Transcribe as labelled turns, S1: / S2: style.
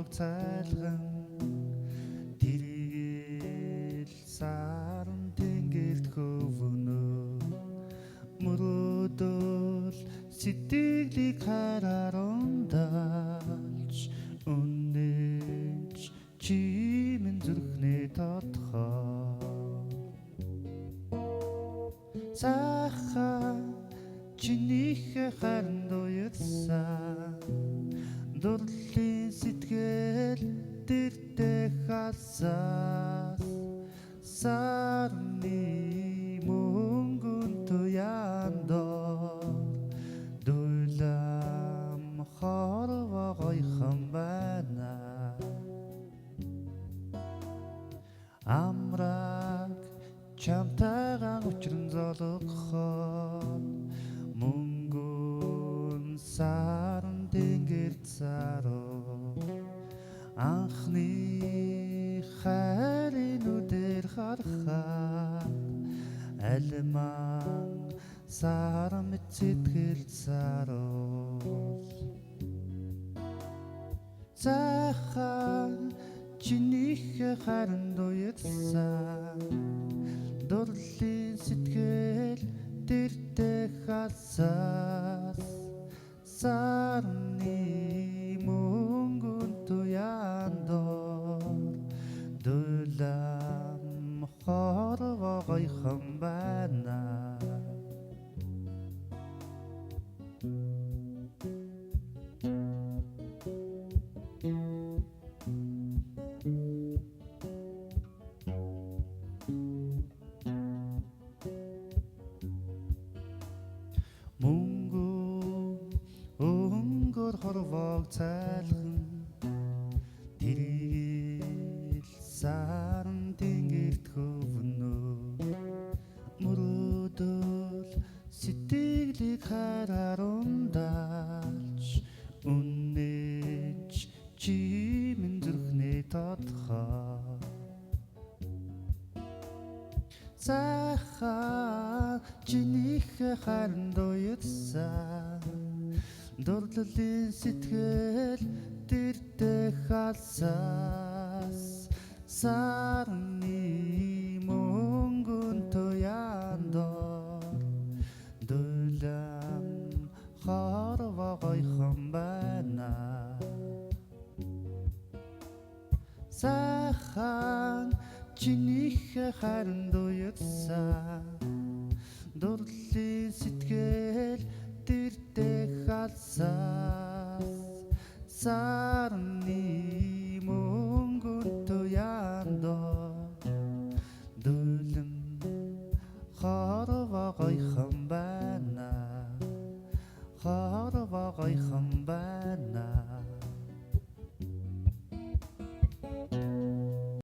S1: хорвоог цайлган тэргээл саран тэнгэрт хөвөнөө мөрөөдөл сэтгэлийг хараар ундалж үнэж чимэн зүрхнээ тодхоо цаха чинийхээ харанд уярсан дурлалын сэтгэл дэрдэх хасаас сарны мөнгөн туяндор дуйлам хорвоо гойхон байна амраг чамтайгаа учран золгохоор мөнгөн саран тэнгэрт сароо анхны хайрын үдээр харахад алиман сарам сэтгэл сароо цахан чинийхээ харанд уярсан дурлалын сэтгэл дэрдэх хасаас сарны мөнгөн туяндор дуйлам хорвоо гойхон байна хорвоог цайлган тэргээл саран тэнгэрт хөвөнөө мөрөөдөл сэтгэлийг хараар ундалж үнэж чимэн зүрхнээ тодхоо цаха чинийхээ харанд уярсан дурлалын сэтгэл дэрдэх хасаас сарны мөнгөн туяндор дуйлам хорвоо гойхон байна цахан чинийхээ харанд уярсан дурлалын сэтгэл дэрдэх хасаас сарны мөнгөн туяндор дуйлам хорвоо гойхон байна хорвоо гойхон байна